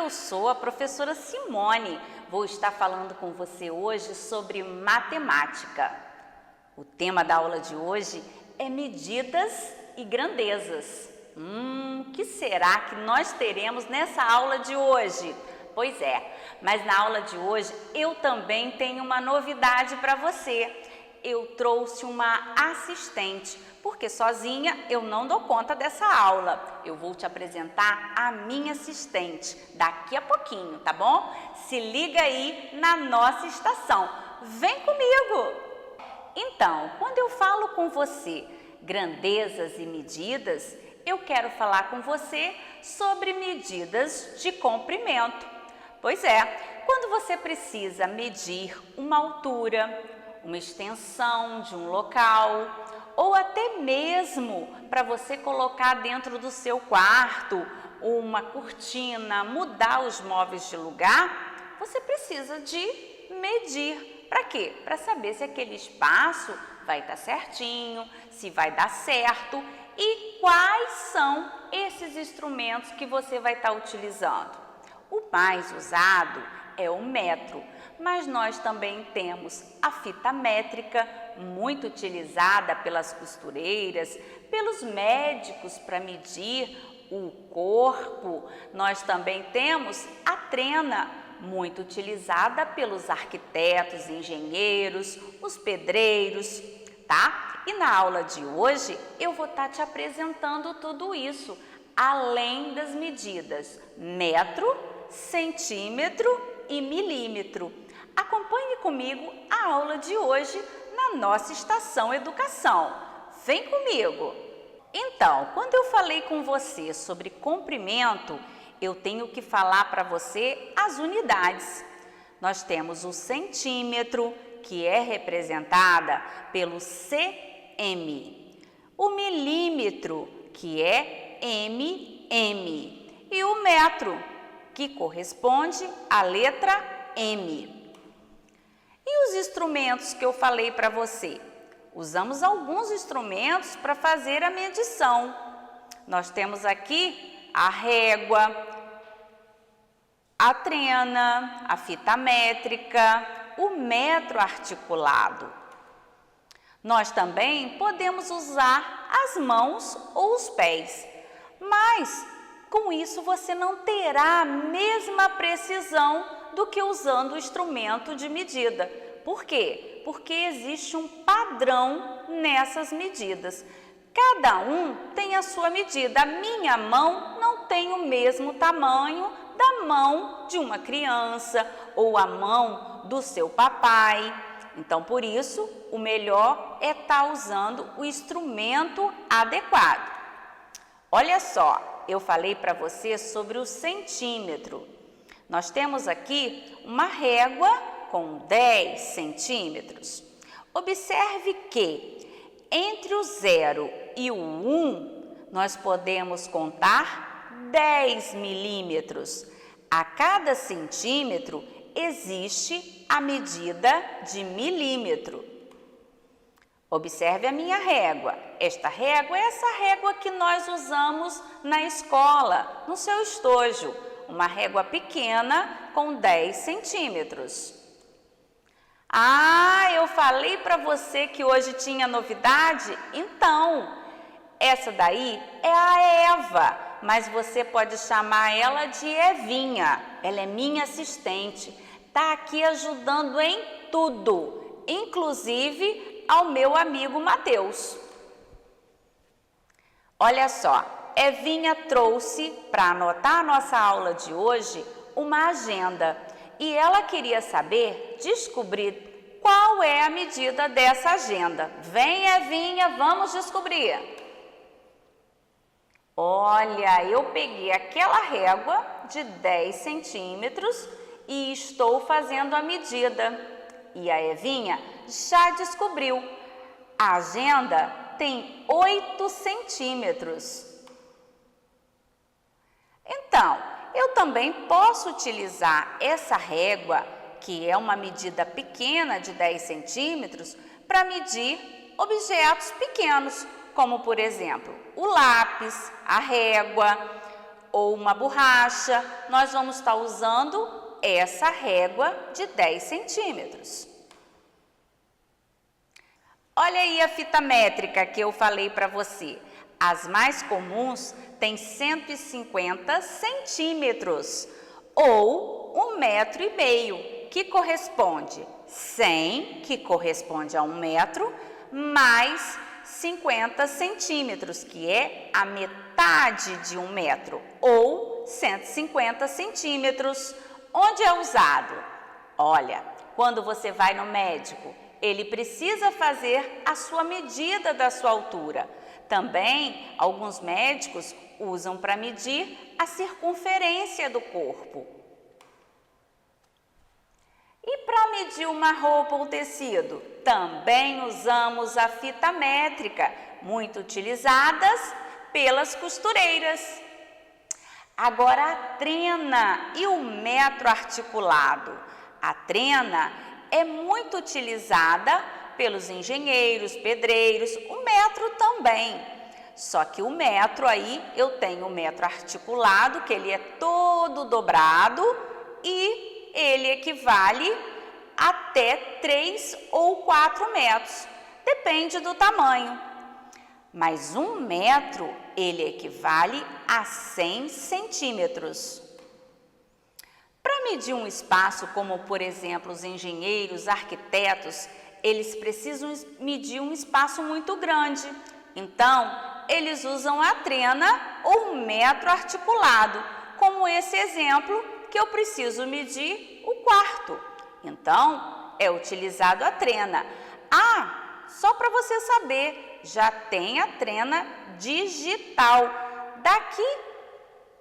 eu sou a professora Simone. Vou estar falando com você hoje sobre matemática. O tema da aula de hoje é medidas e grandezas. Que será que nós teremos nessa aula de hoje? Pois é, mas na aula de hoje eu também tenho uma novidade para você. Eu trouxe uma assistente, porque sozinha eu não dou conta dessa aula. Eu vou te apresentar a minha assistente daqui a pouquinho, tá bom? Se liga aí na nossa estação. Vem comigo! Então, quando eu falo com você grandezas e medidas, eu quero falar com você sobre medidas de comprimento. Pois é, quando você precisa medir uma altura, uma extensão de um local, ou até mesmo para você colocar dentro do seu quarto uma cortina, mudar os móveis de lugar, você precisa de medir. Para quê? Para saber se aquele espaço vai estar certinho, se vai dar certo e quais são esses instrumentos que você vai estar utilizando. O mais usado é o metro, mas nós também temos a fita métrica, muito utilizada pelas costureiras, pelos médicos para medir o corpo. Nós também temos a trena, muito utilizada pelos arquitetos, engenheiros, os pedreiros, tá? E na aula de hoje eu vou estar te apresentando tudo isso, além das medidas metro, centímetro e milímetro. Acompanhe comigo a aula de hoje na nossa estação Educação. Vem comigo! Então, quando eu falei com você sobre comprimento, eu tenho que falar para você as unidades. Nós temos o centímetro, que é representada pelo cm, o milímetro, que é mm, e o metro, que corresponde à letra M. E os instrumentos que eu falei para você? Usamos alguns instrumentos para fazer a medição. Nós temos aqui a régua, a trena, a fita métrica, o metro articulado. Nós também podemos usar as mãos ou os pés, mas com isso você não terá a mesma precisão do que usando o instrumento de medida. Por quê? Porque existe um padrão nessas medidas. Cada um tem a sua medida. A minha mão não tem o mesmo tamanho da mão de uma criança ou a mão do seu papai. Então, por isso, o melhor é estar usando o instrumento adequado. Olha só, eu falei para você sobre o centímetro. Nós temos aqui uma régua com 10 centímetros. Observe que entre o 0 e o 1, nós podemos contar 10 milímetros. A cada centímetro existe a medida de milímetro. Observe a minha régua. Esta régua é essa régua que nós usamos na escola, no seu estojo. Uma régua pequena com 10 centímetros. Ah, eu falei para você que hoje tinha novidade? Então, essa daí é a Eva, mas você pode chamar ela de Evinha. Ela é minha assistente. Está aqui ajudando em tudo, inclusive ao meu amigo Mateus. Olha só, Evinha trouxe para anotar a nossa aula de hoje uma agenda e ela queria saber, descobrir qual é a medida dessa agenda. Vem, Evinha, vamos descobrir. Olha, eu peguei aquela régua de 10 centímetros e estou fazendo a medida. E a Evinha já descobriu. A agenda tem 8 centímetros. Então, eu também posso utilizar essa régua, que é uma medida pequena de 10 centímetros, para medir objetos pequenos, como por exemplo, o lápis, a régua, ou uma borracha, nós vamos estar usando essa régua de 10 centímetros. Olha aí a fita métrica que eu falei para você. As mais comuns têm 150 centímetros ou 1,5 metro, que corresponde 100, que corresponde a 1 metro, mais 50 centímetros, que é a metade de 1 metro, ou 150 centímetros. Onde é usado? Olha, quando você vai no médico, ele precisa fazer a sua medida da sua altura. Também, alguns médicos usam para medir a circunferência do corpo. E para medir uma roupa ou tecido? Também usamos a fita métrica, muito utilizadas pelas costureiras. Agora a trena e o metro articulado. A trena é muito utilizada pelos engenheiros, pedreiros, o metro também. Só que o metro aí, eu tenho o metro articulado, que ele é todo dobrado e ele equivale até 3 ou 4 metros, depende do tamanho. Mas 1 metro, ele equivale a 100 centímetros. Para medir um espaço, como por exemplo os engenheiros, arquitetos, eles precisam medir um espaço muito grande. Então, eles usam a trena ou um metro articulado, como esse exemplo que eu preciso medir o quarto. Então, é utilizado a trena. Ah, só para você saber, já tem a trena digital. Daqui,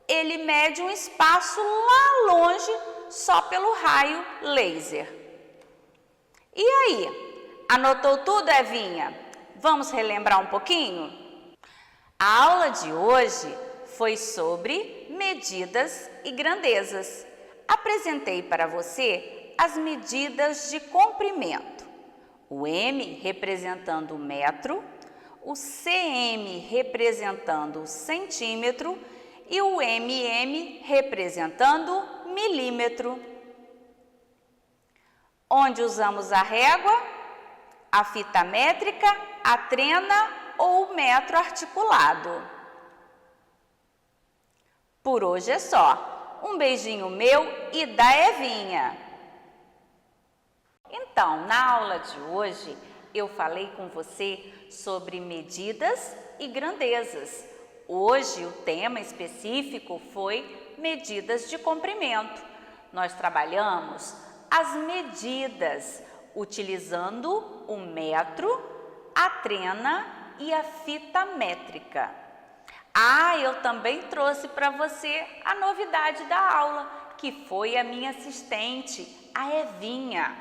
ele mede um espaço lá longe só pelo raio laser. E aí, anotou tudo, Evinha? Vamos relembrar um pouquinho? A aula de hoje foi sobre medidas e grandezas. Apresentei para você as medidas de comprimento. O M representando o metro, o CM representando o centímetro e o MM representando milímetro. Onde usamos a régua, a fita métrica, a trena ou o metro articulado. Por hoje é só. Um beijinho meu e da Evinha. Então, na aula de hoje, eu falei com você sobre medidas e grandezas. Hoje, o tema específico foi medidas de comprimento. Nós trabalhamos as medidas utilizando o metro, a trena e a fita métrica. Ah, eu também trouxe para você a novidade da aula, que foi a minha assistente, a Evinha.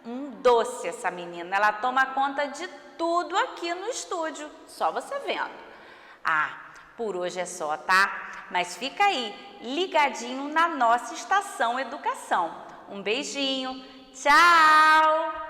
Um doce essa menina, ela toma conta de tudo aqui no estúdio, só você vendo. Ah, por hoje é só, tá? Mas fica aí, ligadinho na nossa Estação Educação. Um beijinho, tchau!